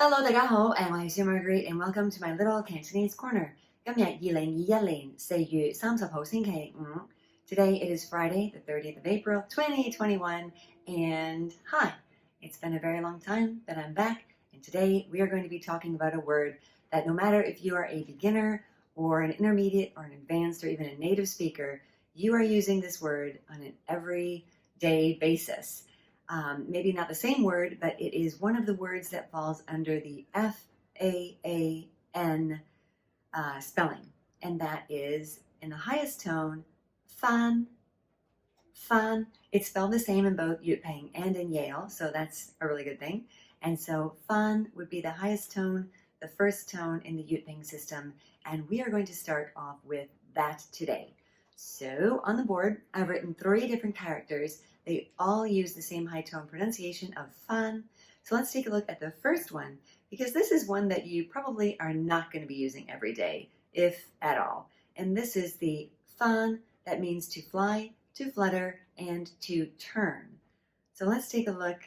Hello，大家好，我係小 Margaret and welcome to my little Cantonese corner。今日2021年4月30號星期五。Today it is Friday, the 30th of April, 2021, and hi, it's been a very long time that I'm back, and today we are going to be talking about a word that no matter if you are a beginner or an intermediate or an advanced or even a native speaker, you are using this word on an everyday basis. Maybe not the same word, but it is one of the words that falls under the F-A-A-N spelling, and that is in the highest tone, fān, fān. It's spelled the same in both jyutping and in Yale, so that's a really good thing. And so fān would be the highest tone, the first tone in the jyutping system, and we are going to start off with that today. So on the board, I've written 3 different characters. They all use the same high tone pronunciation of fān. So let's take a look at the first one, because this is one that you probably are not going to be using every day, if at all. And this is the fān, that means to fly, to flutter, and to turn. So let's take a look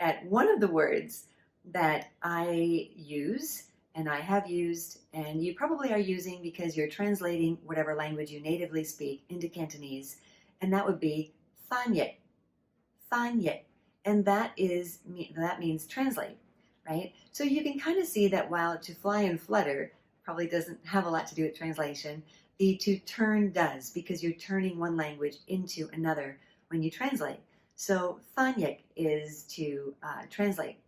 at one of the words that I use, and I have used, and you probably are using because you're translating whatever language you natively speak into Cantonese, and that would be fān yet, fān yet, and that means translate, right? So you can kind of see that while to fly and flutter probably doesn't have a lot to do with translation, the to turn does, because you're turning one language into another when you translate. So fān yet is to translate.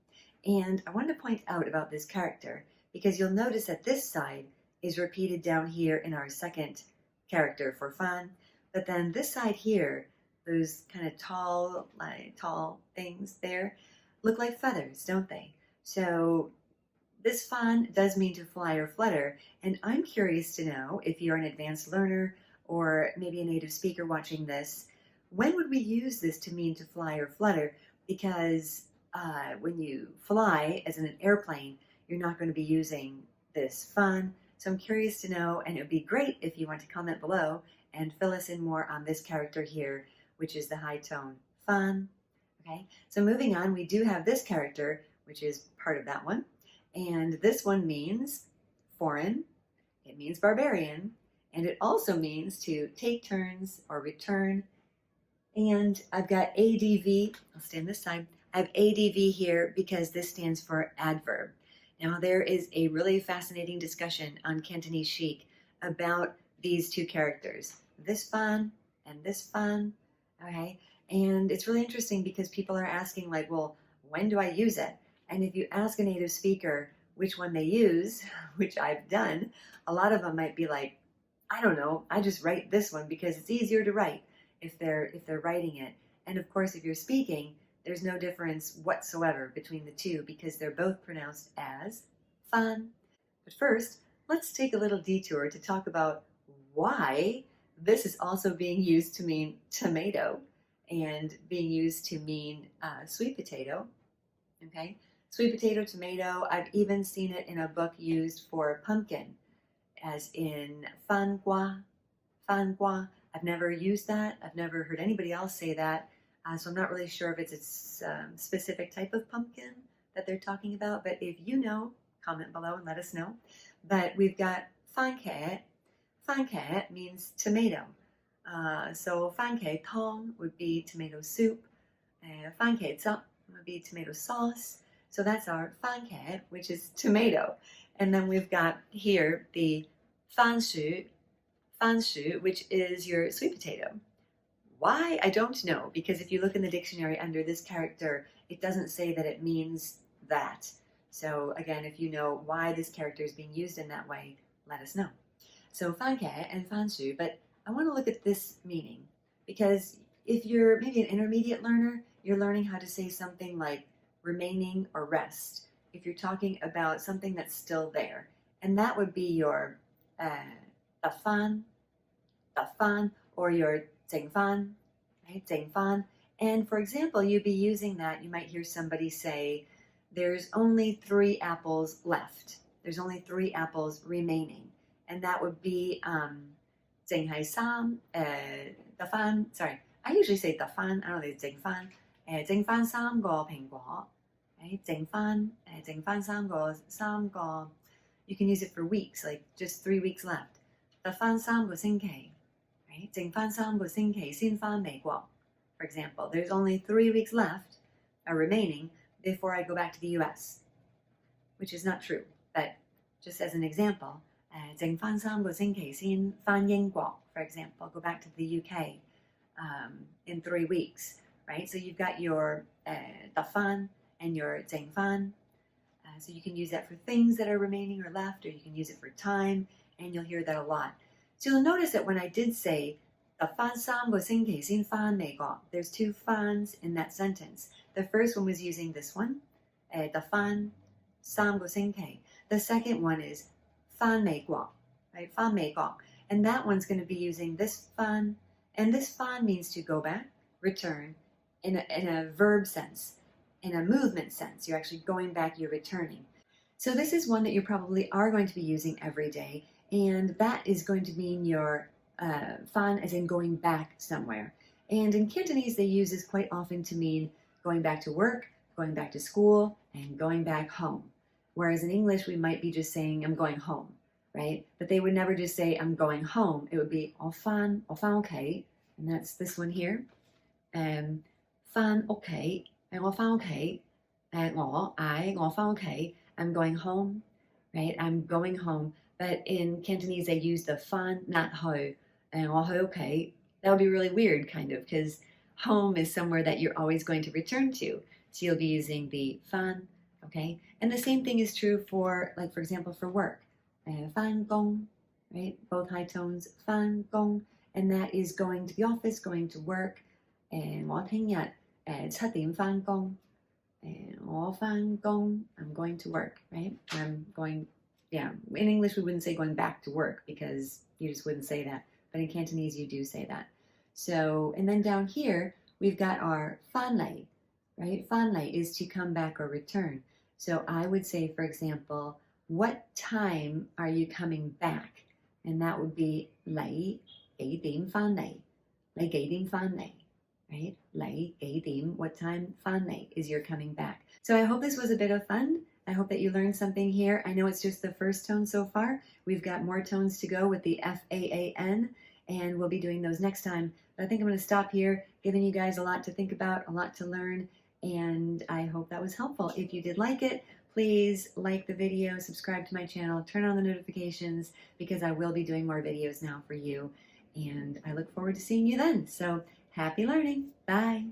And I wanted to point out about this character, because you'll notice that this side is repeated down here in our second character for fān, but then this side here, those kind of tall things there, look like feathers, don't they? So this fān does mean to fly or flutter, and I'm curious to know if you're an advanced learner or maybe a native speaker watching this, when would we use this to mean to fly or flutter? Because when you fly, as in an airplane, you're not going to be using this fān. So I'm curious to know, and it would be great if you want to comment below and fill us in more on this character here, which is the high tone fān. Okay, so moving on, we do have this character, which is part of that one. And this one means foreign, it means barbarian, and it also means to take turns or return. And I've got ADV, I'll stay on this side. I have ADV here because this stands for adverb. Now there is a really fascinating discussion on Cantonese sheik about these two characters, this fān and this fān, okay? And it's really interesting because people are asking like, well, when do I use it? And if you ask a native speaker which one they use, which I've done, a lot of them might be like, I don't know, I just write this one because it's easier to write if they're writing it. And of course, if you're speaking, there's no difference whatsoever between the two because they're both pronounced as fān. But first, let's take a little detour to talk about why this is also being used to mean tomato and being used to mean sweet potato. Okay, sweet potato, tomato. I've even seen it in a book used for pumpkin, as in fān gua, fān gua. I've never used that. I've never heard anybody else say that. So I'm not really sure if it's a specific type of pumpkin that they're talking about, but if you know, comment below and let us know. But we've got fān kē. Fān kē means tomato. So fān kē tong would be tomato soup. Fān kē zap would be tomato sauce. So that's our fān kē, which is tomato. And then we've got here the fān shu, which is your sweet potato. Why? I don't know, because if you look in the dictionary under this character, it doesn't say that it means that. So again, if you know why this character is being used in that way, let us know. So fān kē and fān shu, but I want to look at this meaning, because if you're maybe an intermediate learner, you're learning how to say something like remaining or rest, if you're talking about something that's still there. And that would be your the fān, or your zeng fān, right? Zeng fān. And for example, you'd be using that, you might hear somebody say, there's only 3 apples left. There's only 3 apples remaining. And that would be zeng hai sam, the fān, sorry, I usually say the fān, I don't know, zeng fān. 剩返3個蘋果. right? 整番, 整番三個. You can use it for weeks, like just 3 weeks left. 得返3個星期, right? 剩返3個星期先返美國. For example, there's only 3 weeks left, remaining, before I go back to the US, which is not true, but just as an example, 剩返3個星期先返英國, for example, go back to the UK in 3 weeks, right? So you've got your 得返 and your 剩返. So you can use that for things that are remaining or left, or you can use it for time, and you'll hear that a lot. So you'll notice that when I did say 得返3個星期先返美國, there's 2 fans in that sentence. The first one was using this one, 得返3個星期. The second one is 返美國, right? 返美國. And that one's going to be using this fan, and this fan means to go back, return, in a verb sense. In a movement sense, you're actually going back, you're returning. So this is one that you probably are going to be using every day, and that is going to mean your fān as in going back somewhere. And in Cantonese, they use this quite often to mean going back to work, going back to school, and going back home. Whereas in English, we might be just saying, I'm going home, right? But they would never just say, I'm going home. It would be,我返屋企, and that's this one here. 返屋企. 我返屋企, 我返屋企, I'm going home, right? I'm going home. But in Cantonese, they use the fān, not ho, 我去屋企. That would be really weird, kind of, because home is somewhere that you're always going to return to. So you'll be using the fān, okay? And the same thing is true for, like, for example, for work. 返工, right? Both high tones, 返工. And that is going to the office, going to work. 我聽日7點返工, 我返工, I'm going to work, right? I'm going, yeah, in English we wouldn't say going back to work because you just wouldn't say that. But in Cantonese you do say that. So, and then down here we've got our 返嚟, right? 返嚟is to come back or return. So I would say, for example, what time are you coming back? And that would be 你幾點返嚟? 你幾點返嚟? Right? 你幾點? What time? 返嚟 is you're coming back. So I hope this was a bit of fun. I hope that you learned something here. I know it's just the first tone so far. We've got more tones to go with the F-A-A-N, and we'll be doing those next time. But I think I'm going to stop here, giving you guys a lot to think about, a lot to learn, and I hope that was helpful. If you did like it, please like the video, subscribe to my channel, turn on the notifications, because I will be doing more videos now for you, and I look forward to seeing you then. So happy learning. Bye.